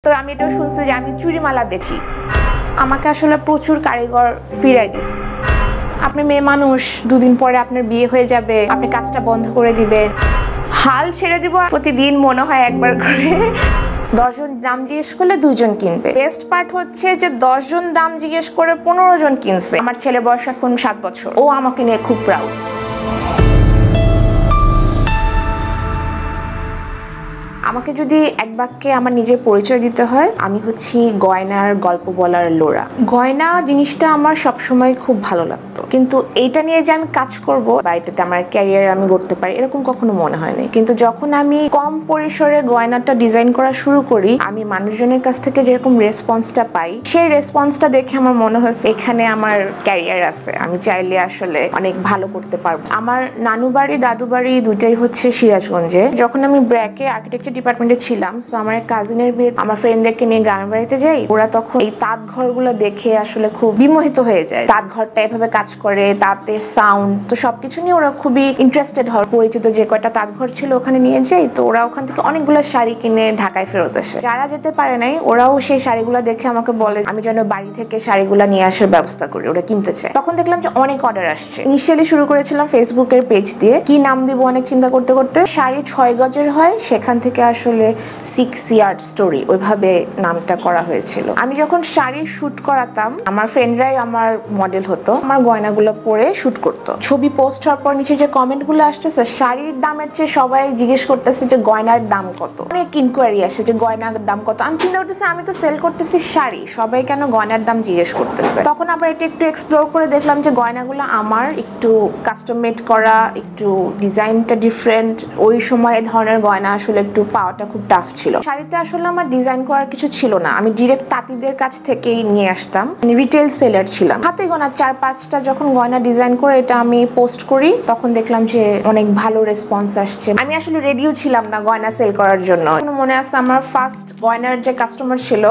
তো আমি এটাও শুনছি যে আমি চুড়িমালা বেচি। আমাকে আসলে প্রচুর কারিগর ফিরাই দিছে। আপনি মেয়ে মানুষ, দুদিন পরে আপনার বিয়ে হয়ে যাবে, আপনি কাজটা বন্ধ করে দিবেন, হাল ছেড়ে দিব। প্রতিদিন মনে হয় একবার করে 10 জন দাম জিজ্ঞেস করলে 2 জন কিনবে। বেস্ট পার্ট হচ্ছে যে 10 জন দাম জিজ্ঞেস করে 15 জন কিনছে। আমার ছেলে বয়স এখন 7 বছর, ও আমাকে নিয়ে খুব প্রাউড। আমাকে যদি এক বাক্যে আমার নিজের পরিচয় দিতে হয়, আমি হচ্ছি গয়নার গল্প বলার লোরা। গয়না জিনিসটা আমার সবসময় খুব ভালো লাগতো, কিন্তু এইটা নিয়ে যে আমি কাজ করবো বা এটাতে আমার ক্যারিয়ার আমি করতে পারি এরকম কখনো মনে হয়নি। কিন্তু যখন আমি কম পরিসরে গয়নাটা ডিজাইন করা শুরু করি, আমি মানুষজনের কাছ থেকে যেরকম রেসপন্সটা পাই, সেই রেসপন্সটা দেখে আমার মনে হয়েছে এখানে আমার ক্যারিয়ার আছে, আমি চাইলে আসলে অনেক ভালো করতে পারবো। আমার নানু বাড়ি দাদু বাড়ি দুটাই হচ্ছে সিরাজগঞ্জে। যখন আমি ব্র্যাকে আর্কিটেকচার ডিপার্টমেন্টে ছিলাম, সো আমার এক কাজিনের বিয়ে আমার ফ্রেন্ডদেরকে নিয়ে গ্রামের বাড়িতে যাই। ওরা তখন এই তাঁত ঘরগুলো দেখে আসলে খুব বিমোহিত হয়ে যায়। তাঁত ঘরটা এভাবে কাজ করে, তাঁতের সাউন্ড, তো সবকিছু নিয়ে ওরা খুবই ইন্টারেস্টেড হয়। পরিচিত যে কয়টা তাঁত ঘর ছিল ওখানে নিয়ে যাই, তো ওরা ওখান থেকে অনেকগুলো শাড়ি কিনে ঢাকায় ফেরত আসে। যারা যেতে পারে নাই ওরাও সেই শাড়িগুলো দেখে আমাকে বলে আমি যেন বাড়ি থেকে শাড়িগুলো নিয়ে আসার ব্যবস্থা করি, ওরা কিনতে চায়। তখন দেখলাম যে অনেক অর্ডার আসছে। ইনিশিয়ালি শুরু করেছিলাম ফেসবুকের পেজ দিয়ে, কি নাম দিব অনেক চিন্তা করতে করতে শাড়ি 6 গজের হয়, সেখান থেকে আসলে 6 ইয়ার্ড স্টোরি ওইভাবে নামটা করা হয়েছিল। আমি যখন শাড়ির শুট করাতাম, আমার ফ্রেন্ডরাই আমার মডেল হতো, আমার গয়নাগুলো পরে শুট করতো। ছবি পোস্ট হওয়ার পর নিচে যে কমেন্টগুলো আসতেছে, শাড়ির দামের চেয়ে সবাই জিজ্ঞেস করতেছে যে গয়নার দাম কত। অনেক ইনকোয়ারি আসে যে গয়নার দাম কত। আমি চিন্তা করতেছি আমি তো সেল করতেছি শাড়ি, সবাই কেন গয়নার দাম জিজ্ঞেস করতেছে। তখন আবার এটা একটু এক্সপ্লোর করে দেখলাম যে গয়নাগুলো আমার একটু কাস্টম মেড করা, একটু ডিজাইনটা ডিফারেন্ট। ওই সময় এই ধরনের গয়না আসলে একটু পাওয়াটা খুব টাফ ছিল। শাড়িতে আসলে আমার ডিজাইন করার কিছু ছিল না, আমি ডিরেক্ট তাঁতিদের কাছ থেকেই নিয়ে আসতাম। রিটেল সেলার ছিলাম। হাতে গোনা 4-5টা যখন গয়না ডিজাইন করে এটা আমি পোস্ট করি, তখন দেখলাম যে অনেক ভালো রেসপন্স আসছে। আমি আসলে রেডিও ছিলাম না গয়না সেল করার জন্য। মনে আছে আমার ফার্স্ট গয়নার যে কাস্টমার ছিল,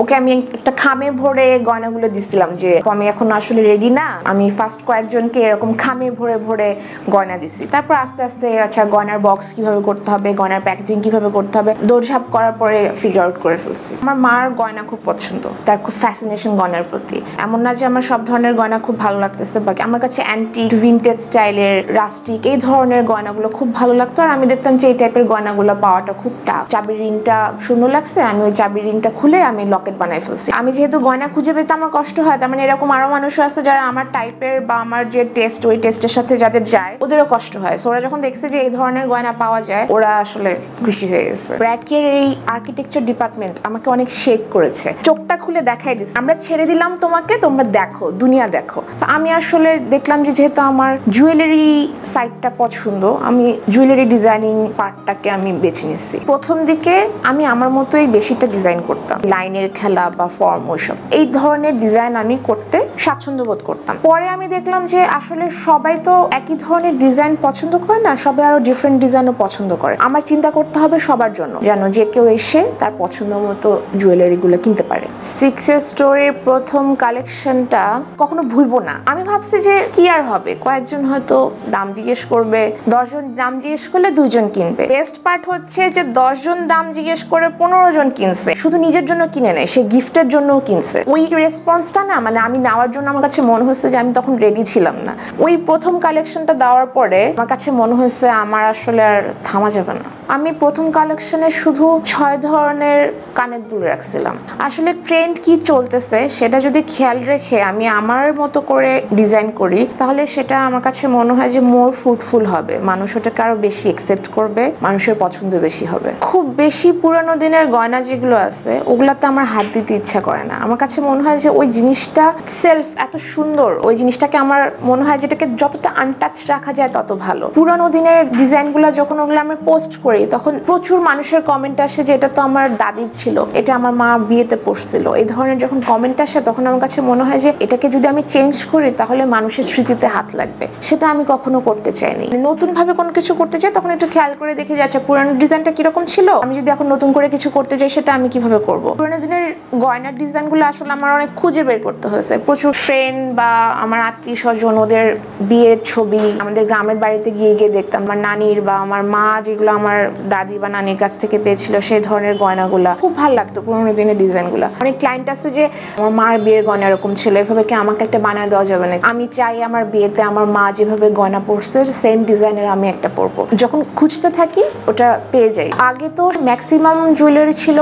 ওকে আমি একটা খামে ভরে গয়নাগুলো দিছিলাম যে আমি এখন আসলে রেডি না। আমি ফার্স্ট কয়েকজনকে এরকম খামে ভরে ভরে গয়না দিছি। তারপর আস্তে আস্তে আচ্ছা গয়নার বক্স কিভাবে করতে হবে, গয়নার প্যাকেজিং কিভাবে করতে হবে, দৌড়ঝাঁপ করার পরে ফিগার আউট করে ফেলছি। আমার মার গয়না খুব পছন্দ, তার খুব ফ্যাসিনেশন গয়নার প্রতি। এমন না যে আমার সব ধরনের গয়না খুব ভালো লাগতেছে, বাকি আমার কাছে অ্যান্টিক, ভিনটেজ স্টাইলের, রাস্টিক এই ধরনের গয়নাগুলো খুব ভালো লাগতো। আর আমি দেখতাম যে এই টাইপের গয়নাগুলো পাওয়াটা খুব টাফ। চাবির রিংটা সুন্দর লাগছে, আমি ওই চাবির রিংটা খুলে আমি লকেট বানাই ফেলছি। আমি যেহেতু গয়না খুঁজে পেতে আমার কষ্ট হয়, তার মানে এরকম আরো মানুষ আছে যারা আমার টাইপের বা আমার যে টেস্ট, ওই টেস্টের সাথে যাদের যায় ওদেরও কষ্ট হয়। সো ওরা যখন দেখছে যে এই ধরনের গয়না পাওয়া যায়, ওরা আসলে খুশি হয়ে গেছে। ব্র্যাকের এই আর্কিটেকচার ডিপার্টমেন্ট আমাকে অনেক শেপ করেছে, চোখটা খুলে দেখাই দিচ্ছে আমরা ছেড়ে দিলাম তোমাকে, তোমরা দেখো, দুনিয়া দেখো। সো আমি আসলে দেখলাম যে যেহেতু আমার জুয়েলারি সাইডটা পছন্দ, আমি জুয়েলারি ডিজাইনিং পার্টটাকে আমি বেছে নিচ্ছি। প্রথম দিকে আমি আমার মতোই বেশিটা ডিজাইন করতাম, লাইনের খেলা বা ফর্ম ওইসব এই ধরনের ডিজাইন আমি করতে স্বাচ্ছন্দ্য বোধ করতাম। পরে আমি দেখলাম যে আসলে সবাই তো একই ধরনের ডিজাইন পছন্দ করে না, সবাই আরো ডিফারেন্ট ডিজাইনও পছন্দ করে। আমার চিন্তা করতে হবে সবার জন্য, যেন যে কেউ এসে তার পছন্দ মতো জুয়েলারি গুলো কিনতে পারে। 6 স্টোরের প্রথম কালেকশনটা কখনো ভুলবো না। আমি ভাবছি যে কি আর হবে, কয়েকজন হয়তো দাম জিজ্ঞেস করবে, 10 জন দাম জিজ্ঞেস করলে 2 জন কিনবে। বেস্ট পার্ট হচ্ছে যে 10 জন দাম জিজ্ঞেস করে 15 জন কিনছে। শুধু নিজের জন্য কিনে নেয়, সে গিফটের জন্যও কিনছে। ওই রেসপন্সটা না, মানে আমি নেওয়ার জন্য আমার কাছে মনে হচ্ছে যে আমি তখন রেডি ছিলাম না। ওই প্রথম কালেকশনটা দেওয়ার পরে আমার কাছে মনে হয়েছে আমার আসলে আর থামা যাবে না। আমি প্রথম কালেকশনে শুধু 6 ধরনের কানের দুল রাখছিলাম। আসলে ট্রেন্ড কি চলতেছে সেটা যদি খেয়াল রেখে আমি আমার মতো করে ডিজাইন করি, তাহলে সেটা আমার কাছে মনে হয় যে মোর ফ্রুটফুল হবে, মানুষ ওটাকে আরো বেশি অ্যাকসেপ্ট করবে, মানুষের পছন্দ বেশি হবে। খুব বেশি পুরানো দিনের গয়না যেগুলো আছে ওগুলাতে আমার হাত দিতে ইচ্ছা করে না। আমার কাছে মনে হয় যে ওই জিনিসটা সেলফ এত সুন্দর, ওই জিনিসটাকে আমার মনে হয় যেটাকে যতটা আনটাচ রাখা যায় তত ভালো। পুরানো দিনের ডিজাইনগুলো যখন ওগুলো আমি পোস্ট করি, তখন প্রচুর মানুষের কমেন্ট আসে যে এটা তো আমার দাদির ছিল, এটা আমার মা বিয়েতে পড়ছিল। এই ধরনের যখন কমেন্ট আসে তখন আমার কাছে মনে হয় যে এটাকে যদি আমি চেঞ্জ করি তাহলে মানুষের স্মৃতিতে হাত লাগবে, সেটা আমি কখনো করতে চাইনি। নতুন ভাবে কোনো কিছু করতে চাই তখন একটু খেয়াল করে দেখে যাচ্ছে পুরানো ডিজাইনটা কিরকম ছিল, আমি যদি এখন নতুন করে কিছু করতে চাই সেটা আমি কিভাবে করব। পুরানো দিনের গয়নার ডিজাইনগুলো আসলে আমার অনেক খুঁজে বের করতে হয়েছে। প্রচুর ফ্রেন্ড বা আমার আত্মীয় স্বজন ওদের বিয়ের ছবি আমাদের গ্রামের বাড়িতে গিয়ে গিয়ে দেখতাম। আমার নানির বা আমার মা যেগুলো আমার দাদি বা নানির কাছ থেকে পেয়েছিল সেই ধরনের গয়নাগুলা খুব ভালো লাগতো। পুরোনো দিনের ডিজাইনগুলা। অনেক ক্লায়েন্ট আছে যে আমার মার বিয়ের গয়না এরকম ছিল, এভাবে কি আমাকে একটা বানায় দেওয়া যাবে না? আমি চাই আমার বিয়েতে আমার মা যেভাবে গয়না পরছে সেম ডিজাইনের আমি একটা পরবো। যখন খুঁজতে থাকি ওটা পেয়ে যাই। আগে তো ম্যাক্সিমাম জুয়েলারি ছিল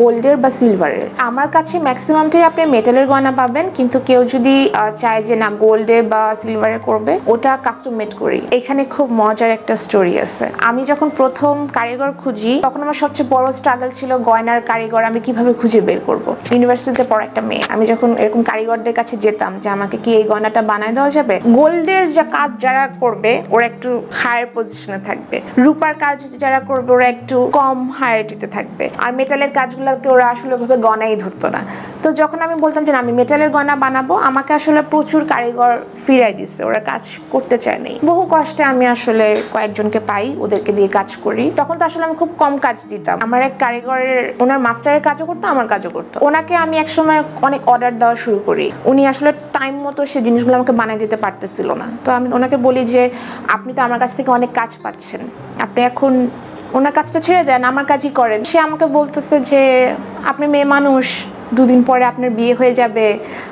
গোল্ডের বা সিলভারের। আমার কাছে ম্যাক্সিমামটাই আপনি মেটালের গয়না পাবেন, কিন্তু কেউ যদি চায় যে না গোল্ডে বা সিলভারে করবে, ওটা কাস্টম মেড করি। এখানে খুব মজার একটা স্টোরি আছে। আমি যখন প্রথম কারিগর খুঁজি তখন আমার সবচেয়ে বড় স্ট্রাগল ছিল গয়নার কারিগর আমি কিভাবে খুঁজে বের করব। ইউনিভার্সিটিতে পড়া একটা মেয়ে, আমি যখন এরকম কারিগরদের কাছে যেতাম যে আমাকে কি এই গয়নাটা বানায় দেওয়া যাবে, গোল্ডের যে কাজ যারা করবে ওরা একটু হায়ার পজিশনে থাকবে, রূপার কাজ যারা করবে ওরা একটু কম হায়ারিটিতে থাকবে, আর মেটালের কাজগুলোকে ওরা আসলে ওভাবে গয়নাই ধরতো না। তো যখন আমি বলতাম যে আমি মেটালের গয়না বানাবো, আমাকে আসলে প্রচুর কারিগর ফিরাই দিচ্ছে, ওরা কাজ করতে চায় নাই। বহু কষ্টে আমি আসলে কয়েকজনকে পাই, ওদেরকে দিয়ে কাজ করি। তখন তো আসলে আমি খুব কম কাজ দিতাম। আমার এক কারিগরের ওনার মাস্টারের কাজও করতো, আমার কাজও করতো। ওনাকে আমি একসময় অনেক অর্ডার দেওয়া শুরু করি। উনি আসলে টাইম মতো সে জিনিসগুলো আমাকে বানিয়ে দিতে পারতেছিল না। তো আমি ওনাকে বলি যে আপনি তো আমার কাছ থেকে অনেক কাজ পাচ্ছেন, আপনি এখন ওনার কাজটা ছেড়ে দেন, আমার কাজই করেন। সে আমাকে বলতেছে যে আপনি মেয়ে মানুষ, দুদিন পরে আপনার বিয়ে হয়ে যাবে,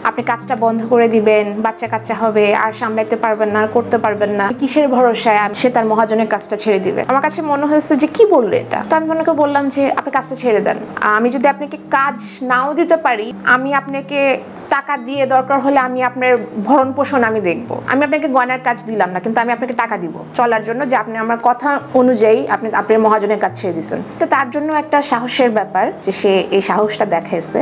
আপনি কাজটা বন্ধ করে দিবেন, বাচ্চা কাচ্চা হবে, আর সামলাইতে পারবেন না, আর করতে পারবেন না, কিসের ভরসায় সে তার মহাজনের কাজটা ছেড়ে দিবে। আমার কাছে মনে হয়েছে যে কি বললো এটা। তো আমি ওনাকে বললাম যে আপনি কাজটা ছেড়ে দেন, আমি যদি আপনাকে কাজ নাও দিতে পারি, আমি আপনাকে টাকা দিয়ে দরকার হলে আমি আপনার ভরণ পোষণ আমি দেখবো। আমি আপনাকে গয়নার কাজ দিলাম না, কিন্তু আমি আপনাকে টাকা দিব চলার জন্য, যে আপনি আমার কথা অনুযায়ী আপনি আপনার মহাজনের কাজ ছেড়ে দিচ্ছেন। তো তার জন্য একটা সাহসের ব্যাপার যে সে এই সাহসটা দেখাইছে,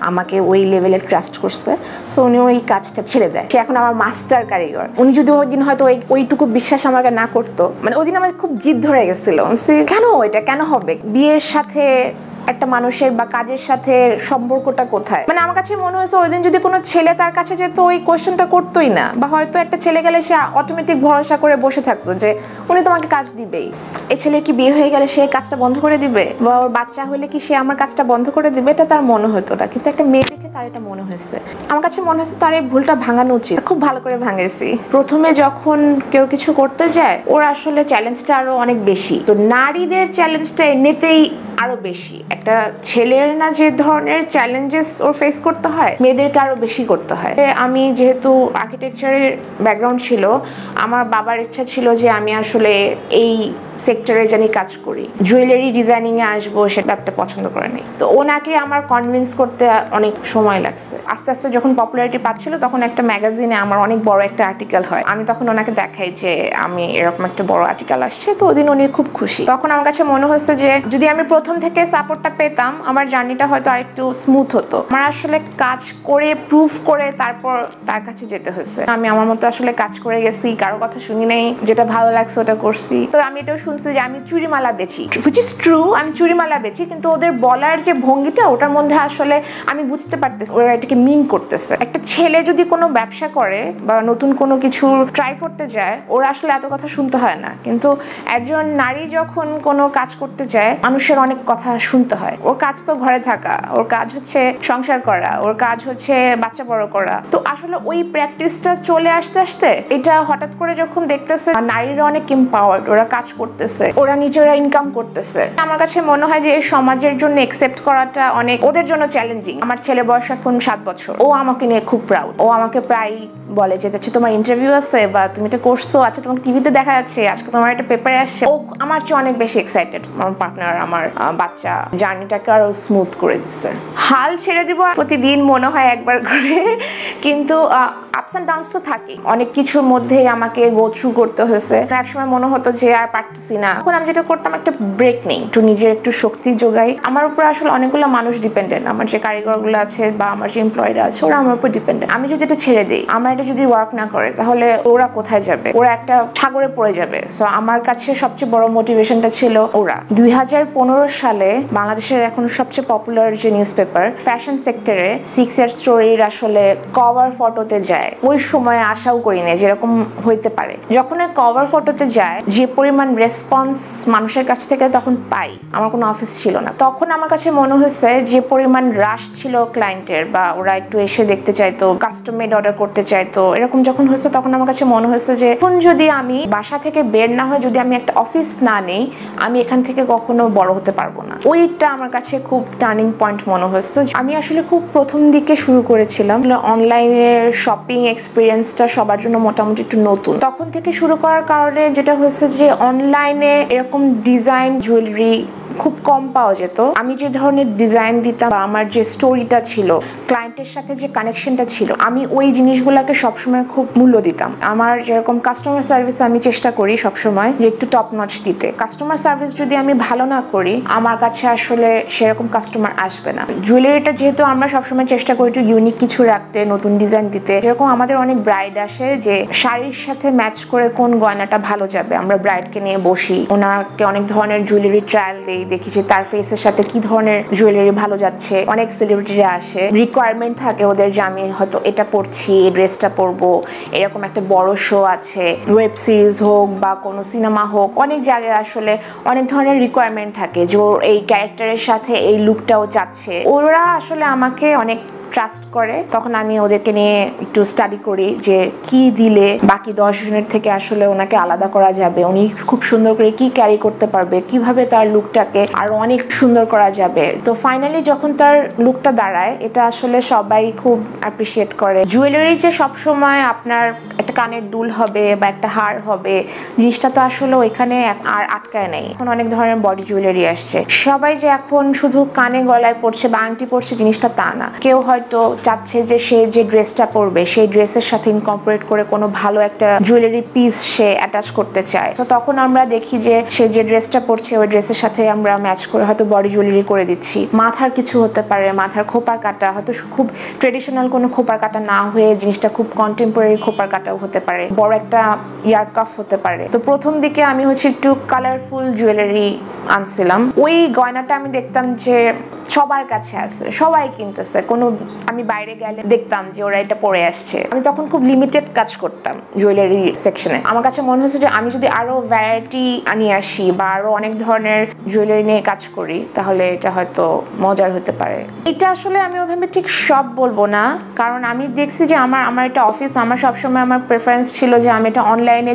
আমাকে ওই লেভেলে ট্রাস্ট করছে। সো উনি ওই কাজটা ছেড়ে দেয়। সে এখন আমার মাস্টার কারিগর। উনি যদি ওই দিন হয়তো ওইটুকু বিশ্বাস আমাকে না করতো, মানে ওই দিন আমার খুব জিদ ধরে গেছিল, কেন এটা কেন হবে, বিয়ের সাথে একটা মানুষের বা কাজের সাথে সম্পর্কটা কোথায়। মানে আমার কাছে মনে হয়েছে ওই দিন যদি কোনো ছেলে তার কাছে যেত ওই কোয়েশ্চেনটা করতোই না, বা হয়তো একটা ছেলে গেলে সে অটোমেটিক ভরসা করে বসে থাকতো যে উনি তোমাকে কাজ দিবেই। এই ছেলের কি বিয়ে হয়ে গেলে সে কাজটা বন্ধ করে দিবে, বা ওর বাচ্চা হলে কি সে আমার কাজটা বন্ধ করে দিবে, এটা তার মনে হতো না। কিন্তু একটা মেয়ে দেখে তার এটা মনে হয়েছে। আমার কাছে মনে হচ্ছে তার এই ভুলটা ভাঙানো উচিত। খুব ভালো করে ভাঙেছি। প্রথমে যখন কেউ কিছু করতে যায় ওর আসলে চ্যালেঞ্জটা আরো অনেক বেশি। তো নারীদের চ্যালেঞ্জটা এমনিতেই আরো বেশি। একটা ছেলের না যে ধরনের চ্যালেঞ্জেস ওর ফেস করতে হয়, মেয়েদেরকে আরো বেশি করতে হয়। আমি যেহেতু আর্কিটেকচারের ব্যাকগ্রাউন্ড ছিল, আমার বাবার ইচ্ছা ছিল যে আমি আসলে এই সেক্টরে জানি কাজ করি, জুয়েলারি ডিজাইনিং এ আসবো, সেটা ব্যাপারটা পছন্দ করে নাই। তো ওনাকে আমার কনভিন্স করতে অনেক সময় লাগছে। আস্তে আস্তে যখন পপুলারিটি পাচ্ছিল তখন একটা ম্যাগাজিনে আমার অনেক বড় একটা আর্টিকেল হয়। আমি তখন ওনাকে দেখাই যে আমি এরকম একটা বড় আর্টিকেল আসছে। তো ওদিন উনি খুব খুশি। তখন আমার কাছে মনে হচ্ছে যে যদি আমি প্রথম থেকে সাপোর্টটা পেতাম, আমার জার্নিটা হয়তো আরেকটু স্মুথ হতো। আমার আসলে কাজ করে প্রুফ করে তারপর তার কাছে যেতে হয়েছে। আমি আমার মতো আসলে কাজ করে গেছি, কারো কথা শুনি নাই, যেটা ভালো লাগছে ওটা করছি। তো আমি এটাও শুনছি যে আমি চুড়িমালা বেচি, which is true, আমি চুড়িমালা বেচি, কিন্তু ওদের বলার যে ভঙ্গিটা ওটার মধ্যে আসলে আমি বুঝতে পারতেছি ওরা এটাকে মিন করতেছে। একটা ছেলে যদি কোনো ব্যবসা করে বা নতুন কোনো কিছু ট্রাই করতে যায়, ওরা আসলে এত কথা শুনতে হয় না। কিন্তু একজন নারী যখন কোনো কাজ করতে যায়, মানুষের অনেক কথা শুনতে হয়। ওর কাজ তো ঘরে থাকা, ওর কাজ হচ্ছে সংসার করা, ওর কাজ হচ্ছে বাচ্চা বড় করা। তো আসলে ওই প্র্যাকটিসটা চলে আসতে আসতে এটা হঠাৎ করে যখন দেখতেছে নারীরা অনেক এম্পাওয়ার্ড, ওরা কাজ করতেছে, ওরা নিজেরা ইনকাম করতেছে, আমার কাছে মনে হয় যে এই সমাজের জন্য একসেপ্ট করাটা অনেক ওদের জন্য চ্যালেঞ্জিং। আমার ছেলে বয়স এখন 7 বছর, ও আমাকে নিয়ে খুব প্রাউড। ও আমাকে প্রায় বলে যে আচ্ছা তোমার ইন্টারভিউ আছে বা তুমি এটা করছো, আচ্ছা তোমাকে টিভিতে দেখা যাচ্ছে, আজকে তোমার একটা পেপারে আসছে। ও আমার চেয়ে অনেক বেশি এক্সাইটেড। আমার পার্টনার, আমার বাচ্চা জার্নিটাকে আরো স্মুথ করে দিচ্ছে। হাল ছেড়ে দিব প্রতিদিন মনে হয় একবার করে, কিন্তু আপস অ্যান্ড ডাউনস তো থাকে। অনেক কিছুর মধ্যেই আমাকে গো থ্রু করতে হয়েছে। একসময় মনে হতো যে আর পারতেছি না, এখন আমি যেটা করতাম একটা ব্রেক নেই, একটু নিজের একটু শক্তি যোগাই। আমার উপর আসলে অনেকগুলো মানুষ ডিপেন্ডেন্ট, আমার যে কারিগরগুলো আছে বা আমার যে এমপ্লয়িরা আছে ওরা আমার উপর ডিপেন্ডেন্ট। আমি যদি এটা ছেড়ে দিই, আমার এটা যদি ওয়ার্ক না করে, তাহলে ওরা কোথায় যাবে? ওরা একটা সাগরে পড়ে যাবে। সো আমার কাছে সবচেয়ে বড় মোটিভেশনটা ছিল ওরা। 2015 সালে বাংলাদেশের এখন সবচেয়ে পপুলার যে নিউজ পেপার ফ্যাশন সেক্টরে 6 ইয়ার স্টোরির আসলে কভার ফটোতে যায়, ওই সময় আশাও করি না যেরকম হইতে পারে। যখন কভার ফটোতে যায়, যে পরিমাণ রেসপন্স রেসপন্স মানুষের কাছ থেকে তখন পাই, আমার কোনো অফিস ছিল না, তখন আমার কাছে মনে হয়েছে যে পরিমাণ রাশ ছিল ক্লায়েন্টের, বা ওরা একটু এসে দেখতে চাইতো, কাস্টম মেড অর্ডার করতে চাইতো, এরকম যখন হয়েছে তখন আমার কাছে মনে হয়েছে যে এখন যদি আমি বাসা থেকে বের না হয়, যদি আমি একটা অফিস না নেই, আমি এখান থেকে কখনো বড় হতে পারবো না। ওইটা আমার কাছে খুব টার্নিং পয়েন্ট মনে হয়েছে। আমি আসলে খুব প্রথম দিকে শুরু করেছিলাম, অনলাইনের শপিং এক্সপিরিয়েন্সটা সবার জন্য মোটামুটি একটু নতুন, তখন থেকে শুরু করার কারণে যেটা হয়েছে যে অনলাইনে এরকম ডিজাইন জুয়েলারি খুব কম পাওয়া যেত। আমি যে ধরনের ডিজাইন দিতাম বা আমার যে স্টোরিটা ছিল, ক্লায়েন্টের সাথে যে কানেকশনটা ছিল, আমি ওই জিনিসগুলোকে সবসময় খুব মূল্য দিতাম। আমার যেরকম কাস্টমার সার্ভিস আমি চেষ্টা করি সবসময় যে একটু টপ নচ দিতে। কাস্টমার সার্ভিস যদি আমি ভালো না করি, আমার কাছে আসলে সেরকম কাস্টমার আসবে না। জুয়েলারিটা যেহেতু আমরা সবসময় চেষ্টা করি একটু ইউনিক কিছু রাখতে, নতুন ডিজাইন দিতে, যেরকম আমাদের অনেক ব্রাইড আসে যে শাড়ির সাথে ম্যাচ করে কোন গয়নাটা ভালো যাবে, আমরা ব্রাইডকে নিয়ে বসি, ওনাকে অনেক ধরনের জুয়েলারি ট্রায়াল দেই, দেখি যে তার ফেসের সাথে কি ধরনের জুয়েলারি ভালো যাচ্ছে। অনেক সেলিব্রিটিরা আসে, রিকোয়ারমেন্ট থাকে ওদের যে আমি হয়তো এটা পরছি, এই ড্রেসটা পরবো, এরকম একটা বড় শো আছে, ওয়েব সিরিজ হোক বা কোনো সিনেমা হোক, অনেক জায়গায় আসলে অনেক ধরনের রিকোয়ারমেন্ট থাকে যে ওর এই ক্যারেক্টারের সাথে এই লুকটাও চাচ্ছে। ওরা আসলে আমাকে অনেক ট্রাস্ট করে, তখন আমি ওদেরকে নিয়ে একটু স্টাডি করি যে কি দিলে বাকি 10 জনের থেকে আসলে ওনাকে আলাদা করা যাবে, উনি খুব সুন্দর করে কি ক্যারি করতে পারবে, কিভাবে তার লুকটাকে আরো অনেক সুন্দর করা যাবে। তো ফাইনালি যখন তার লুকটা দাঁড়ায়, এটা আসলে সবাই খুব অ্যাপ্রিসিয়েট করে। জুয়েলারি যে সবসময় আপনার একটা কানের দুল হবে বা একটা হার হবে, জিনিসটা তো আসলে ওইখানে আর আটকায় নেই। এখন অনেক ধরনের বডি জুয়েলারি আসছে, সবাই যে এখন শুধু কানে গলায় পড়ছে বা আংটি পড়ছে জিনিসটা তা না। কেউ হয়তো চাচ্ছে যে সে যে ড্রেসটা পরবে সেই ড্রেসের সাথে ইনকর্পোরেট করে কোনো ভালো একটা জুয়েলারি পিস সে অ্যাটাচ করতে চায়। তো তখন আমরা দেখি যে সে যে ড্রেসটা পরছে ওই ড্রেসের সাথে আমরা ম্যাচ করে হয়তো বডি জুয়েলারি করে দিচ্ছি। মাথার কিছু হতে পারে, মাথার খোপার কাটা হয়তো খুব ট্রেডিশনাল কোনো খোপার কাটা না হয়ে জিনিসটা খুব কন্টেম্পোরারি খোপার কাটাও হতে পারে, বড় একটা ইয়ার কাফ হতে পারে। তো প্রথম দিকে আমি একটু কালারফুল জুয়েলারি আনছিলাম। ওই গয়নাটা আমি দেখতাম যে সবার কাছে আছে, সবাই কিনতেছে, কোনো আমি বাইরে গেলে দেখতাম যে ওরা এটা পরে আসছে। আমি তখন খুব লিমিটেড কাজ করতাম জুয়েলারি সেকশনে। আমার কাছে মনে হয়েছে যে আমি যদি আরো ভ্যারাইটি আনিয়ে আসি বা আরো অনেক ধরনের জুয়েলারি নিয়ে কাজ করি, তাহলে এটা হয়তো মজার হতে পারে। এটা আসলে আমি ওভাবে ঠিক সব বলবো না, কারণ আমি দেখছি যে আমার একটা অফিস, আমার সবসময় আমার প্রেফারেন্স ছিল যে আমি এটা অনলাইনে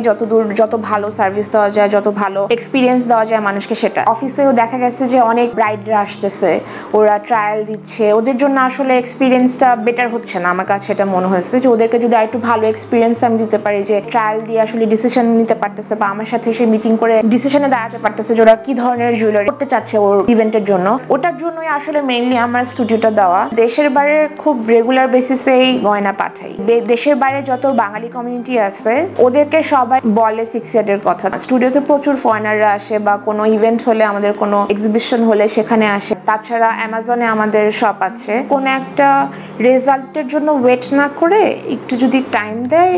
যত ভালো সার্ভিস দেওয়া যায়, যত ভালো এক্সপিরিয়েন্স দেওয়া যায় মানুষকে, সেটা অফিসেও দেখা গেছে যে অনেক ব্রাইডরা আসতেছে, ওরা ট্রায়াল দিচ্ছে, ওদের জন্য আসলে এক্সপিরিয়েন্সটা বেটার হচ্ছে না। আমার কাছে এটা মনে হয়েছে যে ওদেরকে যদি আরেকটু ভালো এক্সপিরিয়েন্স আমি দিতে পারি, যে ট্রায়াল দিয়ে আসলে ডিসিশন নিতে পারতেছে বা আমার সাথে এসে মিটিং করে ডিসিশনে দাঁড়াতে পারতেছে যে ওরা কি ধরনের জুয়েলারি করতে চাচ্ছে ওর ইভেন্টের জন্য, ওটার জন্যই আসলে মেইনলি আমার স্টুডিওটা দেওয়া। দেশের বাইরে খুব রেগুলার বেসিসেই গয়না পাঠাই। দেশের বাইরে যত বাঙালি কমিউনিটি আছে ওদেরকে সবাই বলে 6 ইয়ার্ডের কথা। স্টুডিওতে প্রচুর ফরেনাররা আসে, বা কোনো ইভেন্ট হলে, আমাদের কোনো এক্সিবিশন হলে সেখানে আসে। তাছাড়া অ্যামাজনে আমাদের শপ আছে। কোনো একটা রেজাল্টের জন্য ওয়েট না করে একটু যদি টাইম দেয়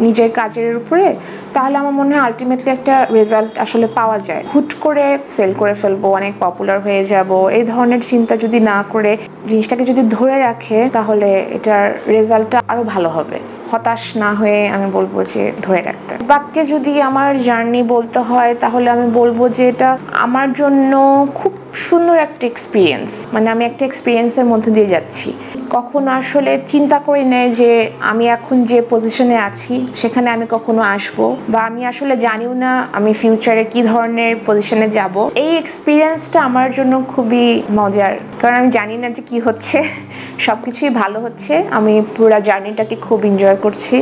নিজের কাজের উপরে, তাহলে আমার মনে হয় আলটিমেটলি একটা রেজাল্ট আসলে পাওয়া যায়। হুট করে সেল করে ফেলবো, অনেক পপুলার হয়ে যাব, এই ধরনের চিন্তা যদি না করে জিনিসটাকে যদি ধরে রাখে, তাহলে এটার রেজাল্টটা আরো ভালো হবে। হতাশ না হয়ে আমি বলবো যে ধরে রাখতে। বাক্যে যদি আমার জার্নি বলতে হয়, তাহলে আমি বলবো যে এটা আমার জন্য খুব সুন্দর একটা এক্সপিরিয়েন্স। মানে আমি একটা এক্সপিরিয়েন্সের মধ্যে দিয়ে যাচ্ছি। কখনো আসলে চিন্তা করি না যে আমি এখন যে পজিশনে আছি সেখানে আমি কখনো আসবো, বা আমি আসলে জানিও না আমি ফিউচারে কি ধরনের পজিশনে যাব। এই এক্সপিরিয়েন্সটা আমার জন্য খুবই মজার, কারণ আমি জানি না যে কি হচ্ছে, সবকিছুই ভালো হচ্ছে। আমি পুরো জার্নিটাকে খুব এনজয় করছি।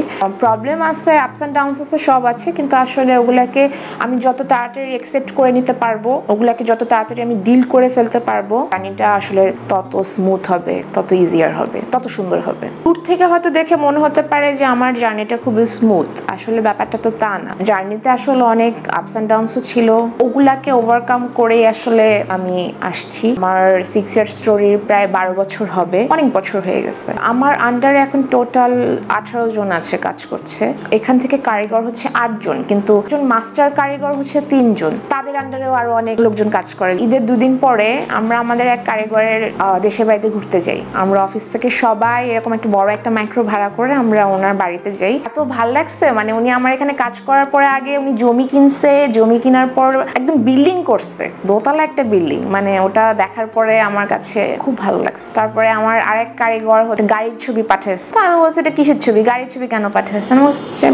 প্রবলেম আছে, আপস অ্যান্ড ডাউনস আছে, সব আছে, কিন্তু আসলে ওগুলাকে আমি যত তাড়াতাড়ি অ্যাকসেপ্ট করে নিতে পারবো, ওগুলাকে যত তাড়াতাড়ি আমি ডিল করে ফেলতে পারবো, জার্নিটা আসলে তত স্মুথ হবে, তত ইজিয়ার হবে, তত সুন্দর হবে। দূর থেকে হয়তো দেখে মনে হতে পারে যে আমার জার্নিটা খুবই স্মুথ, আসলে ব্যাপারটা তো তা না। জার্নিতে আসলে অনেক আপস অ্যান্ড ডাউনসও ছিল, ওগুলাকে ওভারকাম করেই আসলে আমি আসছি। আমার 6 ইয়ার স্টোরির প্রায় 12 বছর হবে, অনেক বছর হয়ে গেছে। আমার আন্ডারে এখন টোটাল 18 জন আছে কাজ করছে। এখান থেকে কারিগর হচ্ছে 8 জন, কিন্তু একজন মাস্টার কারিগর হচ্ছে 3 জন। তাদের আন্ডারেও আরো অনেক লোকজন কাজ করে। ঈদের 2 দিন কিছুদিন পরে আমরা আমাদের এক কারিগরের দেশের বাড়িতে ঘুরতে যাই। আমরা অফিস থেকে সবাই এরকম একটা বড় একটা মাইক্রো ভাড়া করে আমরা ওনার বাড়িতে যাই। এত ভালো লাগছে, মানে উনি আমার এখানে কাজ করার পরে আগে উনি জমি কিনছে, জমি কেনার পর একদম বিল্ডিং করছে, দোতলা একটা বিল্ডিং। মানে ওটা দেখার পরে আমার কাছে খুব ভালো লাগছে। তারপরে আমার আরেক কারিগর গাড়ির ছবি পাঠাইছে। তো আমি বলছি এটা কিসের ছবি, গাড়ির ছবি কেন পাঠাইছে? আমি বলছি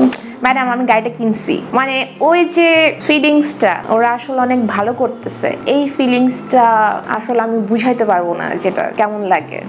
ম্যাডাম আমি গাড়িটা কিনছি। মানে ওই যে ফিলিংসটা ওরা আসলে অনেক ভালো করতেছে, এই ফিলিংসটা আসলে আমি বুঝাইতে পারবো না যেটা কেমন লাগে।